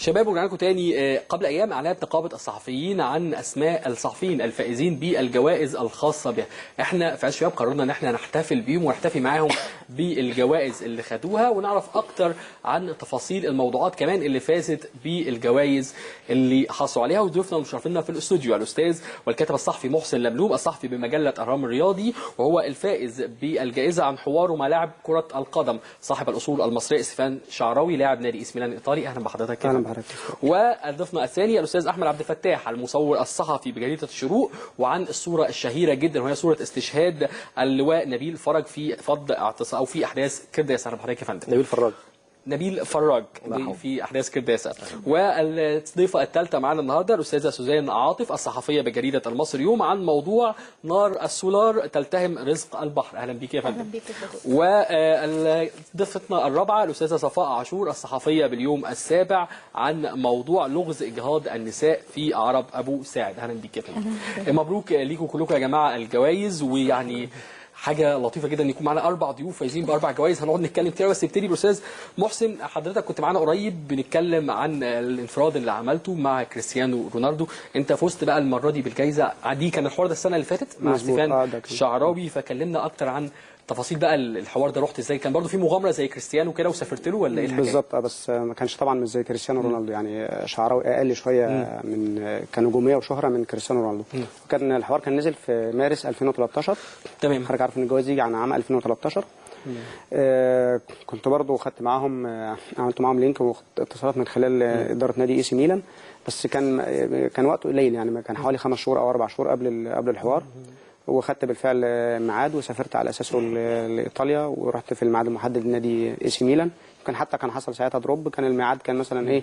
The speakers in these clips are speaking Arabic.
شباب ورجعنا لكم تاني. قبل ايام اعلنت نقابه الصحفيين عن اسماء الصحفيين الفائزين بالجوائز الخاصه بها. احنا في عز شباب قررنا ان احنا نحتفل بيهم ونحتفي معاهم بالجوائز اللي خدوها، ونعرف اكتر عن تفاصيل الموضوعات كمان اللي فازت بالجوائز اللي حصلوا عليها. وضيوفنا ومشرفينا في الاستوديو الاستاذ والكاتب الصحفي محسن لملوم، الصحفي بمجله اهرام الرياضي، وهو الفائز بالجائزه عن حواره مع لاعب كره القدم صاحب الاصول المصريه ستيفان شعراوي لاعب نادي اي سي ميلان الايطالي. اهلا بحضرتك. اهلا بحضرتك. وضيفنا الثاني الاستاذ احمد عبد الفتاح، المصور الصحفي بجريده الشروق، وعن الصوره الشهيره جدا وهي صوره استشهاد اللواء نبيل فرج في فض اعتصام او في احداث كرداسه. اهلا بحضرتك يا فندم. نبيل فراج في احداث كرداسه. والضيفه الثالثه معانا النهارده الاستاذه سوزان عاطف، الصحفيه بجريده المصري اليوم، عن موضوع نار السولار تلتهم رزق البحر. اهلا بيك يا فندم. اهلا بيك. وضيفتنا الرابعه الاستاذه صفاء عاشور، الصحفيه باليوم السابع، عن موضوع لغز اجهاض النساء في عرب ابو ساعد. اهلا بيك يا فندم. مبروك ليكم كلكم يا جماعه الجوائز، ويعني حاجه لطيفه جدا ان يكون معانا 4 ضيوف فايزين ب4 جوائز. هنقعد نتكلم كتير، بس نبتدي بالاستاذ محسن. حضرتك كنت معانا قريب بنتكلم عن الانفراد اللي عملته مع كريستيانو رونالدو. انت فزت بقى المره دي بالجائزه دي، كان الحوار ده السنه اللي فاتت مع ستيفان شعراوي، فكلمنا اكتر عن تفاصيل بقى الحوار ده. رحت ازاي؟ كان برضو في مغامره زي كريستيانو كده وسافرت له ولا ايه الحكايه؟ بالظبط. بس ما كانش طبعا مش زي كريستيانو رونالدو، يعني شعراوي اقل شويه من كنجوميه وشهره من كريستيانو رونالدو. وكان الحوار كان نزل في مارس 2013. تمام. حضرتك عارف ان الجواز يجي عن عام 2013. كنت برضو خدت معاهم، عملت معاهم لينك واتصالات من خلال اداره نادي اي سي ميلان، بس كان وقته قليل، يعني كان حوالي 5 شهور او 4 شهور قبل الحوار. وخدت بالفعل ميعاد وسافرت على اساسه لايطاليا، ورحت في الميعاد المحدد لنادي اي سي ميلان. كان حصل ساعتها دروب. كان الميعاد كان مثلا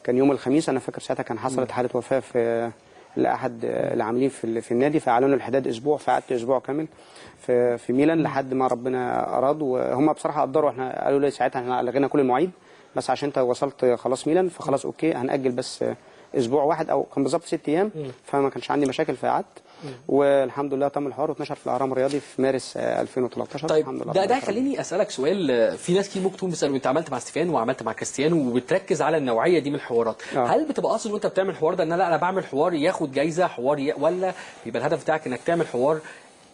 كان يوم الخميس. انا فاكر ساعتها كان حصلت حاله وفاه في لاحد العاملين في النادي، فاعلنوا الحداد اسبوع، فقعدت اسبوع كامل في ميلان لحد ما ربنا اراد. وهم بصراحه قدروا، احنا قالوا لي ساعتها احنا لغينا كل المواعيد، بس عشان انت وصلت خلاص ميلان فخلاص اوكي هنأجل بس اسبوع واحد، او كان بالظبط 6 ايام، فما كانش عندي مشاكل فقعدت. والحمد لله تم الحوار واتنشر في الاهرام الرياضي في مارس 2013. طيب الحمد لله. ده يخليني اسالك سؤال. في ناس كتير ممكن تكون بتسال، انت عملت مع ستيفان وعملت مع كريستيانو وبتركز على النوعيه دي من الحوارات، هل بتبقى قاصد وانت بتعمل الحوار ده ان لا انا بعمل حوار ياخد جايزه ولا بيبقى الهدف بتاعك انك تعمل حوار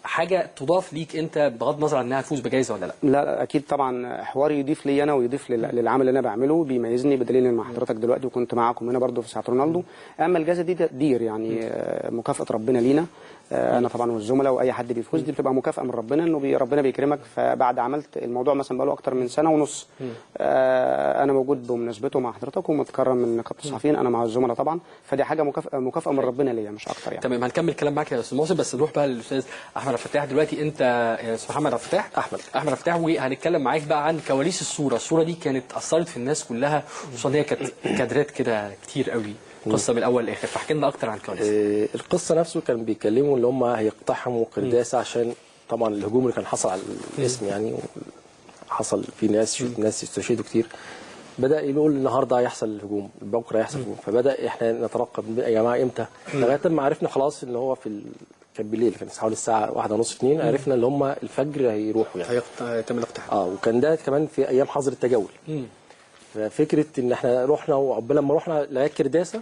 حاجه تضاف ليك انت بغض النظر عن انها تفوز بجائزه ولا لا؟ لا اكيد طبعا حواري يضيف لي انا ويضيف للعمل اللي انا بعمله، بيميزني، بدليل ان مع حضرتك دلوقتي وكنت معاكم هنا برضو في ساعه رونالدو. اما الجائزه دي دير يعني مكافاه ربنا لينا، انا طبعا والزملاء واي حد بيفوز، دي بتبقى مكافاه من ربنا، انه ربنا بيكرمك. فبعد عملت الموضوع مثلا بقاله اكتر من سنه ونص، انا موجود بمناسبته مع حضرتك ومتكرم من نقابه الصحفيين انا مع الزملاء طبعا، فدي حاجه مكافاه من ربنا ليا مش اكتر يعني. تمام. هنكمل كلام معاك يا استاذ محسن، بس نروح بقى للاستاذ احمد عبد الفتاح دلوقتي. انت يا استاذ محمد عبد الفتاح، احمد عبد الفتاح، وهنتكلم معاك بقى عن كواليس الصوره دي كانت اثرت في الناس كلها، خصوصا هي كانت كادرات كده كتير قوي، قصه من الاول لاخر، فاحكي لنا اكتر عن الكواليس. القصه نفسه كان بيتكلموا اللي هم هيقتحموا قرداسه عشان طبعا الهجوم اللي كان حصل على الاسم يعني، حصل في ناس استشهدوا كتير. بدا يقول النهارده هيحصل الهجوم، بكره هيحصل الهجوم، فبدا احنا نترقب يا جماعه امتى، لغايه ما عرفنا خلاص ان هو كان بالليل، كان حوالي الساعه 1:30 2 عرفنا اللي هم الفجر هيروحوا يعني هيتم الاقتحام. وكان ده كمان في ايام حظر التجول. ففكره ان احنا رحنا وعقبال لما رحنا لغايه كرداسه.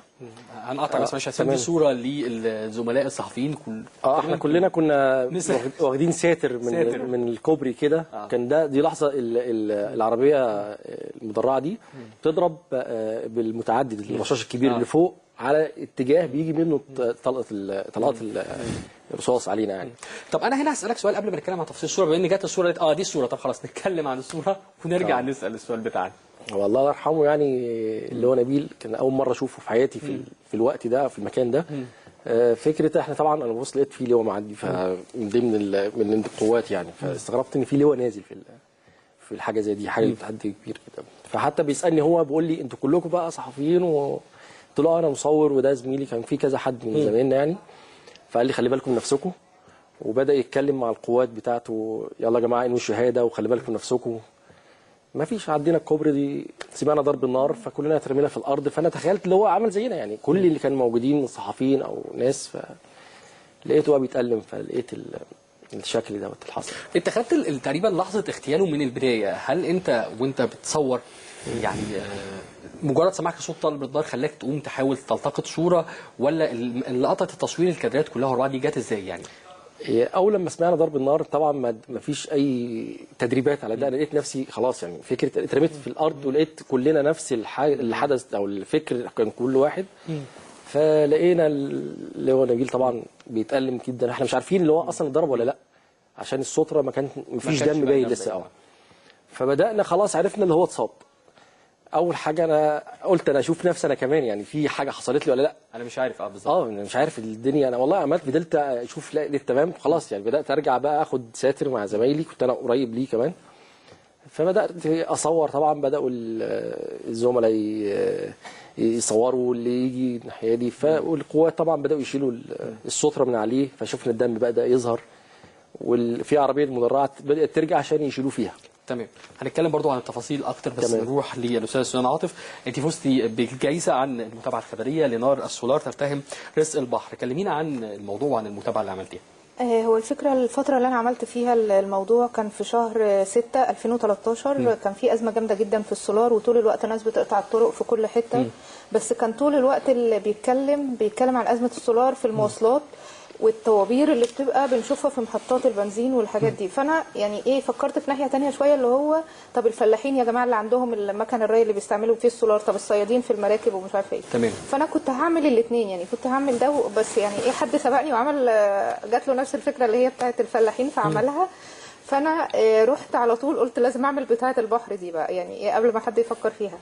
هنقطع بس ماشي، هسيب صوره للزملاء الصحفيين احنا كلنا كنا واخدين ساتر من الكوبري كده. كان دي لحظه العربيه المدرعه دي بتضرب بالمتعدد الرشاش الكبير اللي فوق على اتجاه بيجي منه طلقات الرصاص علينا يعني. طب انا هنا هسالك سؤال قبل ما نتكلم عن تفاصيل الصوره، بما ان جت الصوره دي الصوره. طب خلاص نتكلم عن الصوره ونرجع نسال السؤال بتاعنا. والله الله يرحمه يعني، اللي هو نبيل، كان اول مره اشوفه في حياتي في الوقت ده في المكان ده. فكره احنا طبعا انا ببص لقيت في لواء معدي من ضمن من القوات يعني، فاستغربت ان في لواء نازل في الحاجه زي دي، حاجه تحدي كبير كده. فحتى بيسالني هو بيقول لي انتوا كلكم بقى صحفيين؟ قلت له انا مصور وده زميلي، كان في كذا حد من زمايلنا يعني. فقال لي خلي بالكم من نفسكم، وبدا يتكلم مع القوات بتاعته، يلا يا جماعه انووا الشهاده وخلي بالكم من نفسكم. ما فيش، عدينا الكوبري دي سمعنا ضرب النار فكلنا اترمينا في الارض. فانا تخيلت اللي هو عمل زينا يعني، كل اللي كانوا موجودين من صحفيين او ناس، فلقيته بقى بيتألم، فلقيت الشكل دوت اللي حصل. انت خدت تقريبا لحظه اغتياله من البدايه. هل انت وانت بتصور يعني مجرد سماعك لصوت طالب الدار خلاك تقوم تحاول تلتقط صوره، ولا اللي قطعت التصوير الكادرات كلها ورا بعض دي جت ازاي يعني؟ اول لما سمعنا ضرب النار طبعا ما فيش اي تدريبات على ده، انا لقيت نفسي خلاص يعني فكره اترميت في الارض، ولقيت كلنا نفس اللي حدث او الفكر كان كل واحد. فلقينا اللي هو نبيل طبعا بيتألم جدا، احنا مش عارفين اللي هو اصلا اتضرب ولا لا، عشان الستره ما فيش دم باين لسه. فبدانا خلاص عرفنا اللي هو اتصاب. اول حاجه انا قلت انا اشوف نفسي انا كمان يعني في حاجه حصلت لي ولا لا، انا مش عارف بالظبط. انا مش عارف الدنيا. انا والله عملت فضلت اشوف لقيت تمام خلاص يعني. بدات ارجع بقى اخد ساتر مع زمايلي، كنت انا قريب ليه كمان. فبدات اصور طبعا، بداوا الزملاء يصوروا اللي يجي الناحيه دي، والقوات طبعا بداوا يشيلوا الستره من عليه، فشفنا الدم بدا يظهر، وفي عربيه مدرعه بدات ترجع عشان يشيلوه فيها. تمام، هنتكلم برضو عن التفاصيل اكتر، بس تمام. نروح للاستاذ سنان عاطف. انت فزتي بالجائزه عن المتابعه الخبريه لنار السولار تلتهم رزق البحر، كلمينا عن الموضوع وعن المتابعه اللي عملتيها. هو الفترة اللي أنا عملت فيها الموضوع كان في شهر 6 2013. كان في أزمة جامدة جدا في السولار، وطول الوقت ناس بتقطع الطرق في كل حتة. بس كان طول الوقت اللي بيتكلم عن أزمة السولار في المواصلات والطوابير اللي بتبقى بنشوفها في محطات البنزين والحاجات دي. فانا يعني فكرت في ناحيه تانية شويه، اللي هو طب الفلاحين يا جماعه اللي عندهم المكن الري اللي بيستعملوا فيه السولار، طب الصيادين في المراكب ومش عارفه ايه. تمام. فانا كنت هعمل الاثنين، يعني كنت هعمل ده بس يعني حد سبقني وعمل، جات له نفس الفكره اللي هي بتاعه الفلاحين فعملها. فانا رحت على طول قلت لازم اعمل بتاعه البحر دي بقى، يعني قبل ما حد يفكر فيها.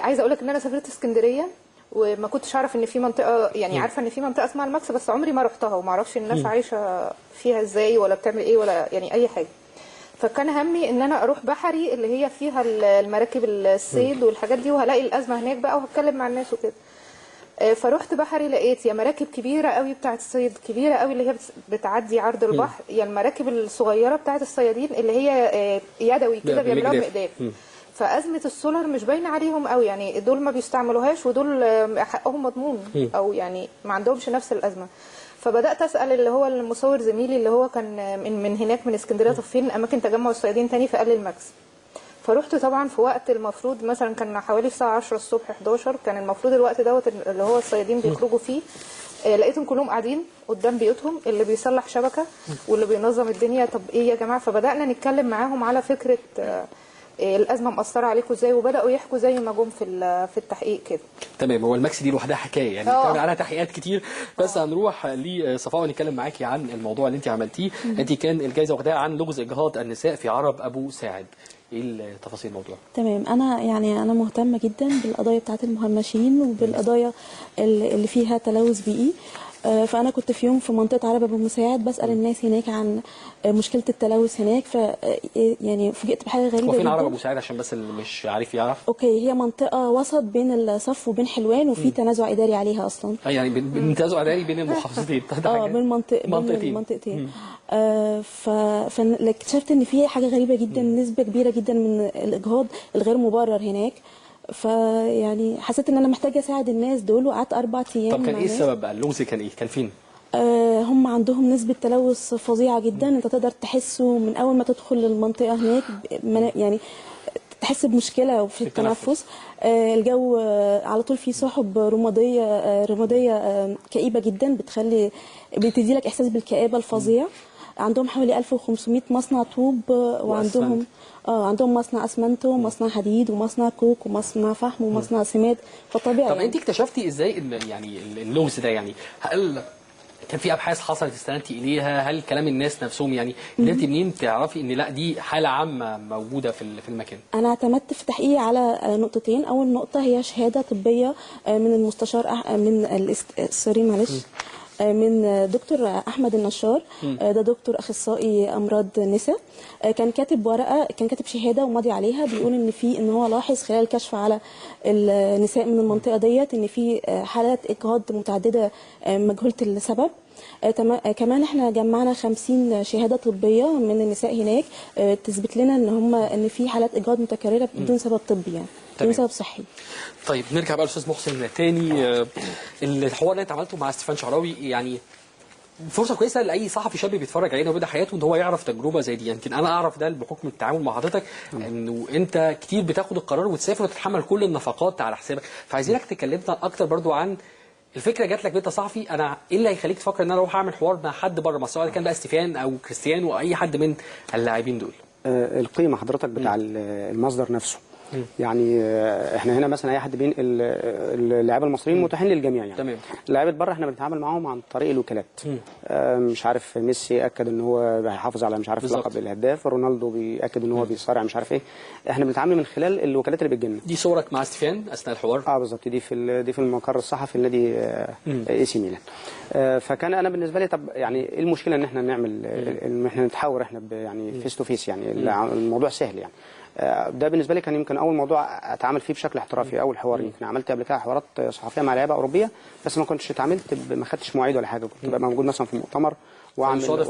عايزه اقول لك ان انا سافرت اسكندريه وما كنتش اعرف ان في منطقه، يعني عارفه ان في منطقه اسمها الماكس، بس عمري ما رحتها وما اعرفش الناس عايشه فيها ازاي ولا بتعمل ايه ولا يعني اي حاجه. فكان همي ان انا اروح بحري اللي هي فيها المراكب الصيد والحاجات دي، وهلاقي الازمه هناك بقى وهتكلم مع الناس وكده. فروحت بحري لقيت يا مراكب كبيره قوي بتاعه الصيد، كبيره قوي اللي هي بتعدي عرض البحر، يا المراكب الصغيره بتاعه الصيادين اللي هي يدوي كده بيعملوها بمقداف. فأزمة السولار مش باينه عليهم قوي، يعني دول ما بيستعملوهاش ودول حقهم مضمون، او يعني ما عندهمش نفس الأزمة. فبدأت أسأل اللي هو المصور زميلي اللي هو كان من هناك من اسكندرية، طب فين أماكن تجمع الصيادين تاني؟ فقال لي الماكس. فرحت طبعا في وقت المفروض مثلا كان حوالي الساعة 10 الصبح 11، كان المفروض الوقت دوت اللي هو الصيادين بيخرجوا فيه. لقيتهم كلهم قاعدين قدام بيوتهم، اللي بيصلح شبكة واللي بينظم الدنيا. طب ايه يا جماعة؟ فبدأنا نتكلم معاهم على فكرة الازمه مأثره عليكم ازاي، وبداوا يحكوا زي ما جم في التحقيق كده. تمام، هو الماكس دي لوحدها حكايه يعني بتعمل عليها تحقيقات كتير، بس هنروح لصفاء ونتكلم معاكي عن الموضوع اللي انت عملتيه. انت كان الجائزه واخداها عن لغز اجهاض النساء في عرب ابو ساعد، ايه تفاصيل الموضوع؟ تمام، انا مهتمه جدا بالقضايا بتاعه المهمشين وبالقضايا اللي فيها تلوث بيئي. فانا كنت في يوم في منطقه عرب ابو مساعد بسال الناس هناك عن مشكله التلوث هناك، ف يعني فوجئت بحاجه غريبه جدا. وفين عرب ابو ساعد عشان بس اللي مش عارف يعرف؟ اوكي، هي منطقه وسط بين الصف وبين حلوان، وفي تنازع اداري عليها اصلا. يعني تنازع اداري بين المحافظتين. بين منطقتين. فاكتشفت ان في حاجه غريبه جدا، نسبه كبيره جدا من الاجهاض الغير مبرر هناك. فيعني حسيت ان انا محتاجه اساعد الناس دول، وقعدت 4 ايام. طب كان ايه السبب بقى؟ اللغز كان ايه؟ كان فين؟ هم عندهم نسبه تلوث فظيعه جدا، انت تقدر تحسه من اول ما تدخل المنطقه هناك، يعني تحس بمشكله في التنفس. الجو على طول فيه سحب رماديه كئيبه جدا، بتدي لك احساس بالكآبه الفظيع. عندهم حوالي 1500 مصنع طوب، وعندهم عندهم مصنع اسمنت ومصنع حديد ومصنع كوك ومصنع فحم ومصنع سماد. فطبيعي. طب انت اكتشفتي ازاي ان يعني اللغز ده، يعني هل كان في ابحاث حصلت استندتي اليها؟ هل كلام الناس نفسهم يعني قدرتي منين تعرفي ان لا دي حاله عامه موجوده في المكان؟ انا اعتمدت في تحقيقي على نقطتين. اول نقطه هي شهاده طبيه من المستشار من دكتور احمد النشار. ده دكتور اخصائي امراض نساء. كان كاتب ورقه، كان كاتب شهاده وماضي عليها، بيقول ان هو لاحظ خلال الكشف على النساء من المنطقه ديت ان في حالات اجهاض متعدده مجهوله السبب. كمان احنا جمعنا 50 شهاده طبيه من النساء هناك تثبت لنا ان في حالات اجهاض متكرره بدون سبب طبي، يعني بدون سبب صحي. طيب نرجع بقى للاستاذ محسن تاني. الحوار اللي انت عملته مع ستيفان شعراوي، يعني فرصه كويسه لاي صحفي شاب بيتفرج علينا وبدا حياته ان هو يعرف تجربه زي دي. يمكن انا اعرف ده بحكم التعامل مع حضرتك انه انت كتير بتاخد القرار وتسافر وتتحمل كل النفقات على حسابك، فعايزينك تكلمنا اكتر برضو عن الفكره جات لك وانت صحفي. انا ايه اللي هيخليك تفكر ان انا اروح اعمل حوار مع حد بره مصر، سواء كان بقى ستيفان او كريستيانو او اي حد من اللاعبين دول؟ القيمه حضرتك بتاع المصدر نفسه. يعني احنا هنا مثلا اي حد بين اللاعيبه المصريين متاحين للجميع يعني. تمام. اللاعيبه بره احنا بنتعامل معاهم عن طريق الوكالات. مش عارف ميسي اكد ان هو هيحافظ على مش عارف لقب الهداف، رونالدو بياكد ان هو بيصارع مش عارف ايه. احنا بنتعامل من خلال الوكالات اللي بتجي لنا. دي صورك مع ستيفان اثناء الحوار؟ بالظبط، دي في المقر الصحفي لنادي اي سي ميلان. فكان انا بالنسبه لي طب يعني ايه المشكله ان احنا نعمل ان احنا نتحاور احنا يعني فيس تو فيس يعني الموضوع سهل يعني. ده بالنسبه لي كان يمكن اول موضوع اتعامل فيه بشكل احترافي، اول حوار. يمكن عملت قبل كده حوارات صحفيه مع لعيبه اوروبيه بس ما كنتش اتعاملت ما خدتش مواعيد ولا حاجه، كنت ببقى موجود مثلا في مؤتمر واعمل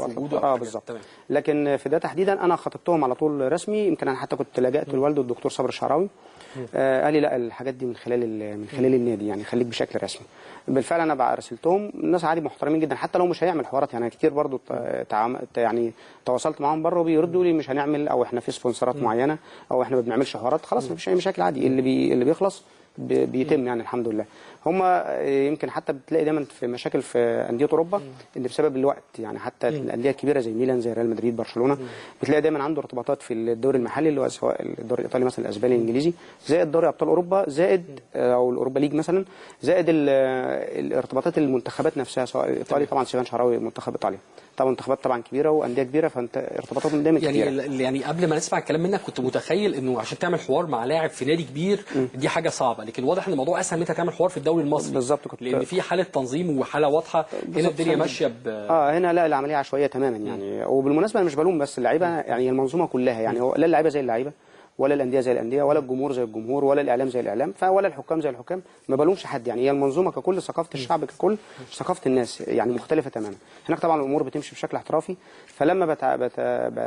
بالظبط. لكن في ده تحديدا انا خاطبتهم على طول رسمي. يمكن انا حتى كنت لجأت لوالده الدكتور صابر الشعراوي، قال لي لا الحاجات دي من خلال النادي يعني خليك بشكل رسمي. بالفعل انا بقى رسلتهم، الناس عادي محترمين جدا حتى لو مش هيعمل حوارات يعني. كتير برضو يعني تواصلت معاهم بره وبيردوا لي مش هنعمل او احنا في سبونسرات معينه او احنا ما بنعملش حوارات، خلاص مفيش اي مشاكل عادي. اللي بيخلص بيتم يعني الحمد لله. هم يمكن حتى بتلاقي دايما في مشاكل في انديه اوروبا ان بسبب الوقت يعني. حتى الانديه الكبيره زي ميلان زي ريال مدريد برشلونه بتلاقي دايما عنده ارتباطات في الدوري المحلي اللي هو سواء الدوري الايطالي مثلا الاسباني الانجليزي زائد دوري ابطال اوروبا زائد او الاوروبا ليج مثلا زائد الارتباطات المنتخبات نفسها سواء الايطالي طبعا ستيفان شعراوي منتخب ايطاليا طبعا منتخبات طبعا كبيره وانديه كبيره فانت ارتباطاتهم دايما كتيره. يعني قبل ما نسمع الكلام منك كنت متخيل انه عشان تعمل حوار مع لاعب في نادي كبير دي حاجه صعبه، لكن واضح ان الموضوع اسهل من انت تعمل حوار في الدوري المصري. بالظبط، لان في حاله تنظيم وحاله واضحه. هنا الدنيا ماشيه هنا لا العمليه عشوائيه تماما يعني. وبالمناسبه انا مش بلوم بس اللعيبه يعني المنظومه كلها يعني. لا اللعيبه زي اللعيبه ولا الانديه زي الانديه ولا الجمهور زي الجمهور ولا الاعلام زي الاعلام ولا الحكام زي الحكام. ما بلومش حد يعني. هي المنظومه ككل ثقافه الشعب ككل ثقافه الناس يعني مختلفه تماما. هناك طبعا الامور بتمشي بشكل احترافي فلما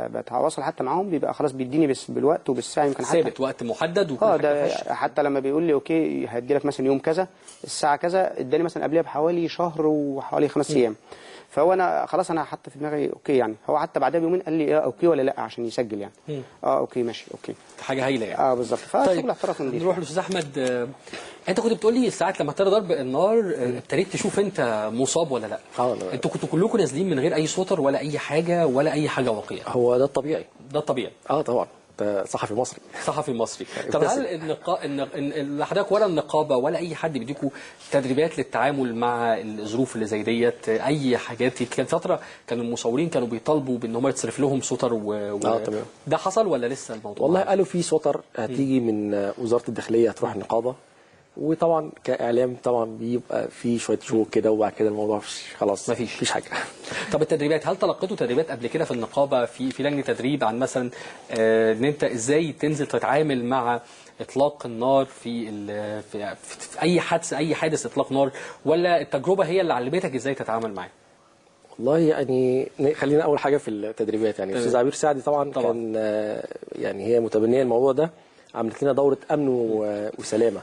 بتواصل حتى معاهم بيبقى خلاص بيديني بس بالوقت وبالساعه يمكن حتى ثابت وقت محدد ده حتى لما بيقول لي اوكي هدي لك مثلا يوم كذا الساعه كذا اداني مثلا قبلها بحوالي شهر وحوالي 5 ايام. فهو انا خلاص انا حاطط في دماغي اوكي يعني. هو حتى بعدها بيومين قال لي اوكي ولا لا عشان يسجل يعني. اوكي ماشي اوكي حاجه هايله يعني. بالظبط. فشغل احتراف نضيف. نروح للاستاذ احمد. انت كنت بتقول لي ساعات لما ابتدى ضرب النار ابتديت تشوف انت مصاب ولا لا. انتوا كنتوا كلكم نازلين من غير اي سوتر ولا اي حاجه ولا اي حاجه واقيه؟ هو ده الطبيعي. ده الطبيعي. طبعا صحفي مصري. صحفي مصري. طب هل حضرتك ولا النقابه ولا اي حد بيديكوا تدريبات للتعامل مع الظروف اللي زي ديت؟ اي حاجات كانت فتره كانوا المصورين كانوا بيطالبوا بان هم يتصرف لهم سوتر تمام. ده حصل ولا لسه الموضوع؟ والله قالوا في سوتر هتيجي من وزاره الداخليه هتروح النقابه. وطبعا كاعلام طبعا بيبقى في شويه شوك كده وبعد كده الموضوع خلاص مفيش حاجه. طب التدريبات هل تلقيتوا تدريبات قبل كده في النقابه في لجنه تدريب عن مثلا ان انت ازاي تنزل تتعامل مع اطلاق النار في اي حادث اطلاق نار، ولا التجربه هي اللي علمتك ازاي تتعامل معاه؟ والله يعني خلينا اول حاجه في التدريبات يعني استاذ عبير سعدي طبعا كان يعني هي متبنيه الموضوع ده. عملت لنا دوره امن وسلامه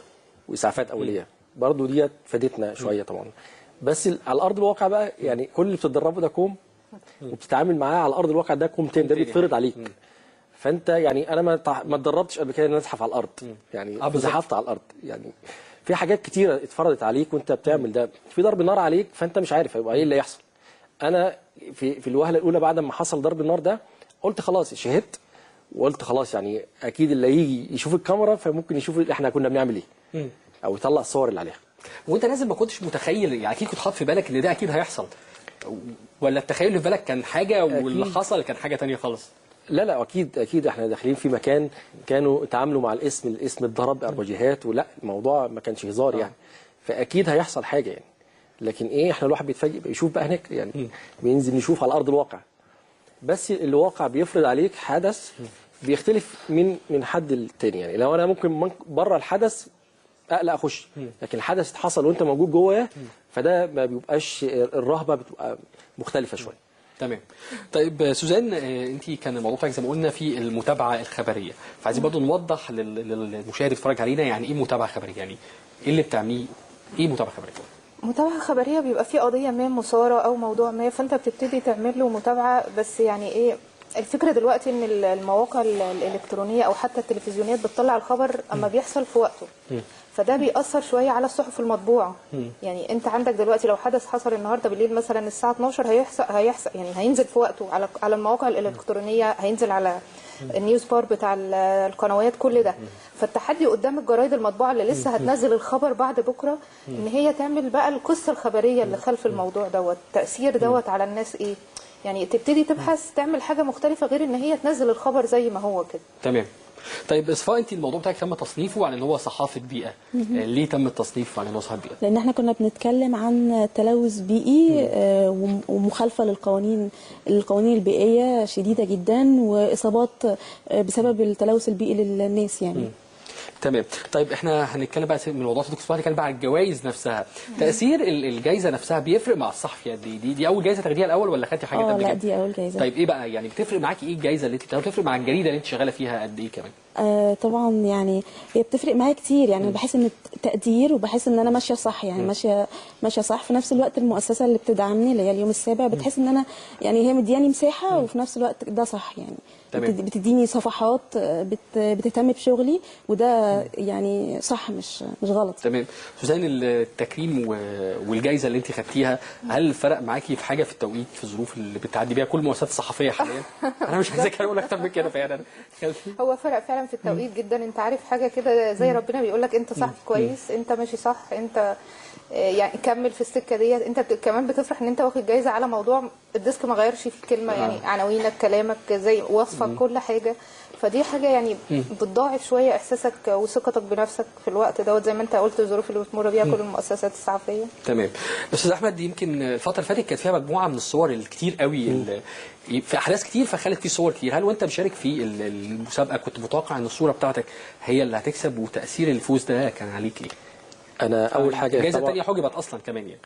واسعافات اوليه برضو ديت فادتنا شويه طبعا. بس على ارض الواقع بقى يعني كل اللي بتتدربه ده كوم وبتتعامل معاه على ارض الواقع ده كوم تاني ده بيتفرض عليك. فانت يعني انا ما اتدربتش قبل كده ان انا ازحف على الارض يعني زحفت على الارض يعني. في حاجات كتيره اتفرضت عليك وانت بتعمل ده. في ضرب نار عليك فانت مش عارف هيبقى ايه اللي يحصل. انا في الوهله الاولى بعد ما حصل ضرب النار ده قلت خلاص شهدت وقلت خلاص يعني اكيد اللي يجي يشوف الكاميرا فممكن يشوف احنا كنا بنعمل ايه او يطلع الصور اللي عليها. وانت نازل ما كنتش متخيل يعني اكيد كنت حاطط في بالك ان ده اكيد هيحصل، ولا التخيل اللي في بالك كان حاجه واللي حصل كان حاجه ثانيه خالص؟ لا اكيد احنا داخلين في مكان كانوا اتعاملوا مع الاسم اتضرب اربجيهات ولا الموضوع ما كانش هزار يعني. فاكيد هيحصل حاجه يعني. لكن ايه احنا الواحد بيتفاجئ يشوف بقى هناك يعني بينزل نشوف على ارض الواقع. بس الواقع بيفرض عليك حدث بيختلف من حد للتاني يعني. لو انا ممكن بره الحدث اقلق اخش لكن الحدث حصل وانت موجود جواه فده ما بيبقاش الرهبه بتبقى مختلفه شويه. تمام. طيب سوزان انت كان الموضوع بتاعك زي ما قلنا في المتابعه الخبريه، فعايزين برضو نوضح للمشاهد اللي بيتفرج علينا يعني ايه متابعه خبريه، يعني ايه اللي بتعمليه، ايه متابعه خبريه؟ متابعة خبرية بيبقى فيه قضية ما مثارة أو موضوع ما، فأنت بتبتدي تعمل له متابعة. بس يعني إيه الفكرة دلوقتي، إن المواقع الإلكترونية أو حتى التلفزيونيات بتطلع الخبر أما بيحصل في وقته، فده بيأثر شوية على الصحف المطبوعة. يعني أنت عندك دلوقتي لو حدث حصل النهاردة بالليل مثلا الساعة 12 هيحصل يعني هينزل في وقته على المواقع الإلكترونية، هينزل على النيوز بار بتاع القنوات كل ده. فالتحدي قدام الجرايد المطبوعه اللي لسه هتنزل الخبر بعد بكره، ان هي تعمل بقى القصه الخبريه اللي خلف الموضوع دوت، تاثير دوت على الناس ايه، يعني تبتدي تبحث تعمل حاجه مختلفه غير ان هي تنزل الخبر زي ما هو كده. تمام. طيب اصفاء، انت الموضوع بتاعك تم تصنيفه على ان هو صحافه بيئه، ليه تم التصنيف على ان هو صحافه بيئه؟ لان احنا كنا بنتكلم عن تلوث بيئي ومخالفه القوانين البيئيه شديده جدا، واصابات بسبب التلوث البيئي للناس يعني. تمام. طيب احنا هنتكلم بقى من موضوع دكتور صباح، هنتكلم بقى على الجوائز نفسها. تاثير الجائزه نفسها بيفرق مع الصحفي قد ايه؟ دي اول جائزه تاخديها الاول ولا خدتي حاجه قبل كده؟ لا دي اول جائزه. طيب ايه بقى يعني بتفرق معاكي ايه الجائزه اللي انت بتاخديها؟ بتفرق مع الجريده اللي انت شغاله فيها قد ايه كمان؟ طبعا يعني هي بتفرق معايا كتير، يعني بحس ان تقدير وبحس ان انا ماشيه صح، يعني ماشيه صح. في نفس الوقت المؤسسه اللي بتدعمني اللي هي اليوم السابع بتحس ان انا يعني هي مدياني مساحه، وفي نفس الوقت ده صح يعني. تمام. بتديني صفحات بتهتم بشغلي، وده يعني صح مش غلط. تمام. سوزان، التكريم والجائزه اللي انت خدتيها هل فرق معاكي في حاجه في التوقيت، في الظروف اللي بتعدي بيها كل المؤسسات الصحفيه حاليا؟ انا مش عايزك اقول اكتر من كده فعلا. هو فرق فعلا في التوقيت جدا. انت عارف حاجه كده زي ربنا بيقول لك انت صح كويس، انت ماشي صح، انت يعني كمل في السكه ديت. انت كمان بتفرح ان انت واخد جايزه على موضوع الديسك ما غيرش فيه كلمه، يعني عناوينك، كلامك، زي وصفك، كل حاجه. فدي حاجه يعني بتضاعف شويه احساسك وثقتك بنفسك في الوقت دوت، زي ما انت قلت الظروف اللي بتمر بيها كل المؤسسات الصحفيه. تمام. استاذ احمد، يمكن الفتره اللي فاتت كانت فيها مجموعه من الصور الكتير قوي في احداث كتير، فخلت في صور كتير. هل وانت مشارك في المسابقه كنت متوقع ان الصوره بتاعتك هي اللي هتكسب، وتاثير الفوز ده كان عليك ايه؟ انا اول حاجه الجائزه الثانيه حجبت اصلا كمان يعني.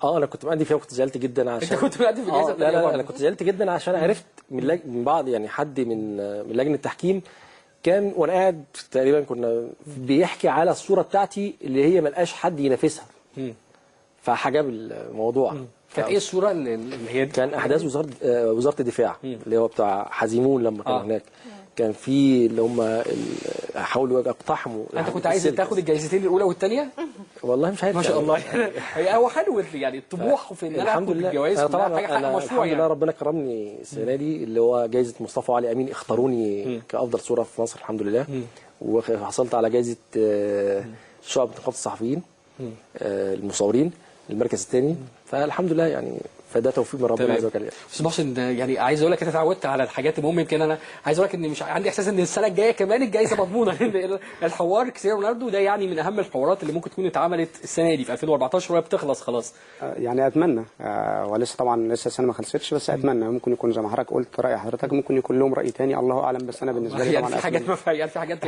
انا كنت مقدم فيها وكنت زعلت جدا عشان انت كنت مقدم في الجائزه الثانيه؟ لا انا كنت زعلت جدا عشان عرفت من بعض يعني حد من لجنه التحكيم كان وانا قاعد تقريبا كنا بيحكي على الصوره بتاعتي اللي هي ما لقاش حد ينافسها، فحجب الموضوع. كانت ايه الصوره اللي هي كان احداث وزاره الدفاع اللي هو بتاع حزيمون لما كانوا هناك. كان في اللي هم حاولوا يقتحموا. انت كنت عايز تاخد الجائزتين الاولى والثانيه؟ والله مش عارف ما شاء الله. هو حلو يعني الطموح في ان انا الحمد اخد لله. الجوائز طبعا حاجه مشروع الحمد لله يعني. ربنا كرمني السنه دي اللي هو جائزه مصطفى علي امين، اختاروني كافضل صوره في مصر الحمد لله. وحصلت على جائزه شعب نقابه الصحفيين المصورين المركز الثاني، فالحمد لله يعني فده توفيق من ربنا عز وجل. استاذ محسن، يعني عايز اقول لك انا اتعودت على الحاجات المهمه. يمكن انا عايز اقول لك ان مش عندي احساس ان السنه الجايه كمان الجائزه مضمونه، لان الحوار كريستيانو رونالدو ده يعني من اهم الحوارات اللي ممكن تكون اتعملت السنه دي في 2014 وهي بتخلص خلاص. يعني اتمنى ولسه طبعا لسه السنه ما خلصتش، بس اتمنى ممكن يكون زي ما حضرتك قلت راي حضرتك، ممكن يكون لهم راي ثاني الله اعلم، بس انا بالنسبه لي يعني طبعا في حاجات في حاجات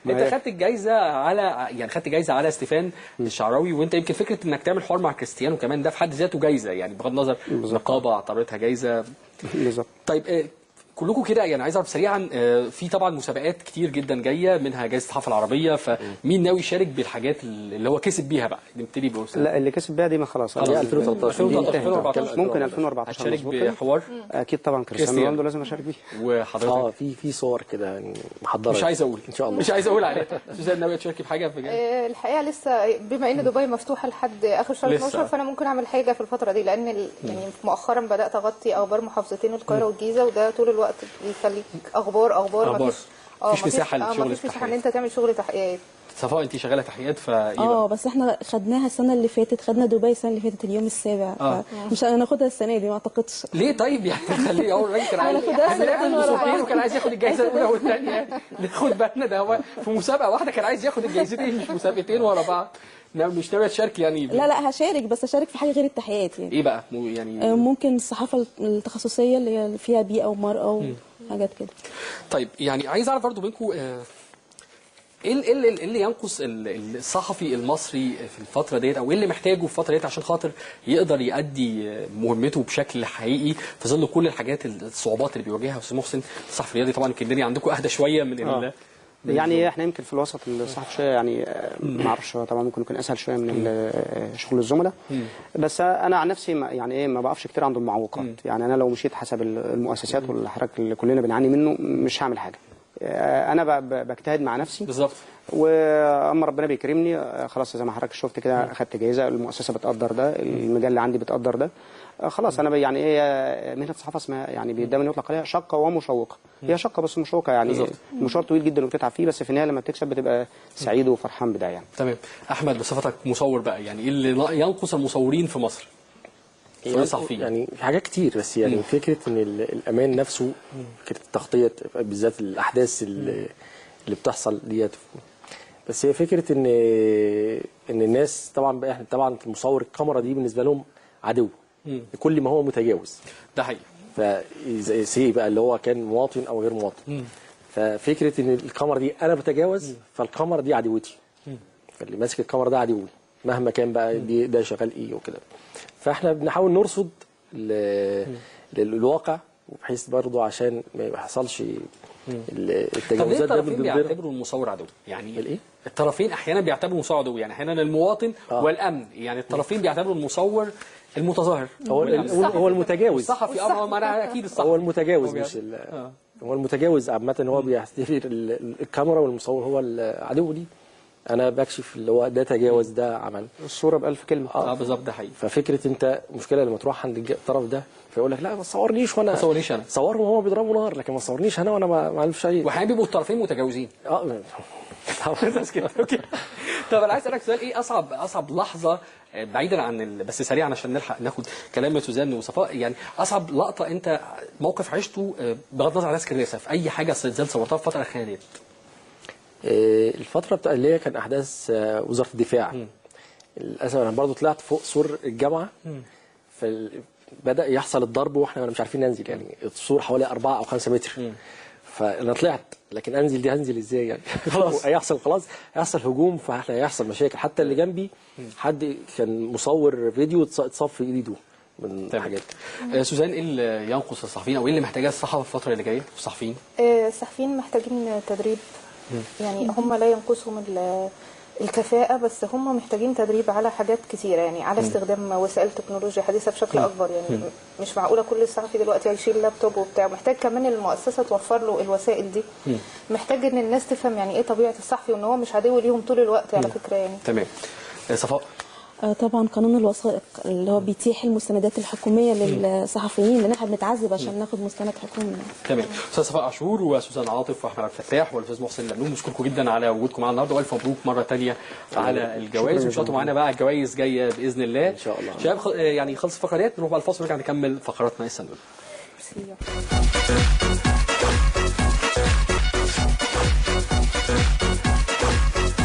انت خدت الجائزه على خدت جائزه على ستيفان الشعراوي، وانت يمكن فكره انك تعمل حوار مع كريستيانو كمان ده في حد ذاته جائزه، يعني بغض النظر نقابه اعتبرتها جائزه. بالظبط. طيب كلكم كده يعني عايز اعرف سريعا، في طبعا مسابقات كتير جدا جايه منها جائزه الصحافه العربيه، فمين ناوي يشارك بالحاجات اللي هو كسب بيها بقى؟ نبتدي بأستاذ. لا اللي كسب بيها دي ما خلاص 2013 ممكن 2014 هتشارك بحوار؟ اكيد طبعا كريستيانو رونالدو لازم اشارك بيه. وحضرتك في صور كده يعني محضره مش عايز اقول ان شاء الله، مش عايز اقول عليها. سوزان ناويه تشاركي بحاجه في جايزة؟ الحقيقه لسه بما ان دبي مفتوحه لحد اخر شهر 12 فانا ممكن اعمل حاجه في الفتره دي، لان يعني مؤخرا بدات اغطي اخبار محافظتين القاهره والجيزه، وده طول الوقت بيخليك اخبار مفيش مساحه للشغل، مفيش مساحه ان انت تعمل شغل تحقيقات. صفاء انت شغاله تحقيقات فايه بس احنا خدناها السنه اللي فاتت، خدنا دبي السنه اللي فاتت اليوم السابع، مش هناخدها السنه دي ما اعتقدش. ليه؟ طيب يعني خليه اول راجل كان عايز وكان عايز ياخد الجائزه الاولى والثانيه، ناخد بالنا ده هو في مسابقه واحده كان عايز ياخد الجائزتين مش مسابقتين ورا بعض. مش ناويه تشاركي يعني؟ لا هشارك، بس هشارك في حاجه غير التحقيقات يعني. ايه بقى يعني؟ ممكن الصحافه التخصصيه اللي هي فيها بيئه ومرأة وحاجات كده. طيب يعني عايز اعرف برضو منكم ايه اللي ينقص الصحفي المصري في الفتره ديت، او ايه اللي محتاجه في الفتره ديت عشان خاطر يقدر يؤدي مهمته بشكل حقيقي في ظل كل الحاجات الصعوبات اللي بيواجهها؟ استاذ محسن، الصحفي الرياضي طبعا يمكن الدنيا عندكم اهدى شويه من يعني احنا يمكن في الوسط الصحفي شويه يعني ما اعرفش، طبعا ممكن يكون اسهل شويه من شغل الزملاء. بس انا عن نفسي يعني ايه ما بقفش كتير عند المعوقات. يعني انا لو مشيت حسب المؤسسات والحراك اللي كلنا بنعاني منه مش هعمل حاجه. انا بجتهد مع نفسي بالظبط. واما ربنا بيكرمني خلاص زي ما حضرتك شفت كده اخدت جايزه، المؤسسه بتقدر ده، المجله عندي بتقدر ده، خلاص انا يعني ايه مهنه الصحافه اسمها يعني دايما يطلق عليها شاقه ومشوقه. هي شاقه بس مشوقه يعني بالظبط. مشوار طويل جدا وبتتعب فيه، بس في النهايه لما بتكسب بتبقى سعيد وفرحان بده يعني. تمام. احمد بصفتك مصور بقى، يعني ايه اللي ينقص المصورين في مصر؟ صحفيين يعني في حاجات كتير، بس يعني فكره ان الامان نفسه، فكره التغطيه بالذات الاحداث اللي بتحصل ديت. بس هي فكره ان الناس طبعا بقى، احنا طبعا المصور الكاميرا دي بالنسبه لهم عدو لكل ما هو متجاوز. ده حقيقي. فزي بقى اللي هو كان مواطن او غير مواطن. ففكره ان الكاميرا دي انا بتجاوز، فالكاميرا دي عدوتي، فاللي ماسك الكاميرا ده عدوي مهما كان بقى ده شغال ايه وكده. فاحنا بنحاول نرصد للواقع، وبحيث برضه عشان ما يحصلش التجاوزات ده. الطرفين بيعتبروا المصور عدو، يعني الايه؟ الطرفين احيانا بيعتبروا المصور عدو، يعني احيانا المواطن والامن، يعني الطرفين بيعتبروا المصور المتظاهر هو المتجاوز، الصحفي. ما انا اكيد الصحفي هو المتجاوز مش هو المتجاوز عامه. هو بيعتبر الكاميرا والمصور هو العدو دي. انا بكشف اللي هو ده تجاوز، ده عمل الصوره ب1000 كلمه. بالظبط. ده حقيقي. ففكره انت مشكله لما تروح عند الطرف ده فيقول لك لا ما تصورنيش، وانا ما تصورنيش انا، صورهم وهم بيضربوا نار، لكن ما تصورنيش انا وانا ما عملتش اي. واحيانا بيبقوا الطرفين متجاوزين. اوكي. طب انا عايز اسالك سؤال، ايه اصعب لحظه بعيدا عن بس سريعا عشان نلحق ناخد كلام سوزان وصفاء، يعني اصعب لقطه انت موقف عشته بغض النظر عن ناس كراسه في اي حاجه زال صورتها في الفتره الاخيره ديت؟ الفتره بتاع اللي هي كان احداث وزاره الدفاع. للاسف انا برضو طلعت فوق سور الجامعه، فبدا يحصل الضرب واحنا مش عارفين ننزل، يعني السور حوالي 4 أو 5 متر. فانا طلعت، لكن انزل دي هنزل ازاي يعني؟ خلاص هيحصل هجوم، فاحنا هيحصل مشاكل. حتى اللي جنبي حد كان مصور فيديو اتصاب في ايده من الحاجات. سوزان، ايه اللي ينقص الصحفيين او ايه اللي محتاجاه الصحافه في الفتره اللي جايه؟ الصحفيين الصحفيين محتاجين تدريب. يعني هم لا ينقصهم الكفاءة، بس هم محتاجين تدريب على حاجات كتيرة، يعني على استخدام وسائل تكنولوجيا حديثة بشكل أكبر. يعني مش معقولة كل الصحفي دلوقتي هيشيل لابتوب وبتاع، محتاج كمان المؤسسة توفر له الوسائل دي. محتاج ان الناس تفهم يعني ايه طبيعة الصحفي، وان هو مش عدو ليهم طول الوقت على فكرة يعني. تمام. صفاء. طبعا قانون الوثائق اللي هو بيتيح المستندات الحكوميه للصحفيين، لان احنا بنتعذب عشان ناخد مستند حكومي. تمام. استاذ صفاء عاشور وسوزان عاطف واحمد عبد الفتاح والاستاذ محسن لملوم، بشكركم جدا على وجودكم معانا النهارده، والف مبروك مره ثانيه على الجوائز، وان شاء الله معانا بقى الجوائز جايه باذن الله ان شاء الله. شباب يعني خلص فقرات، نروح بقى الفاصل ونرجع نكمل فقراتنا السنه. ميرسي.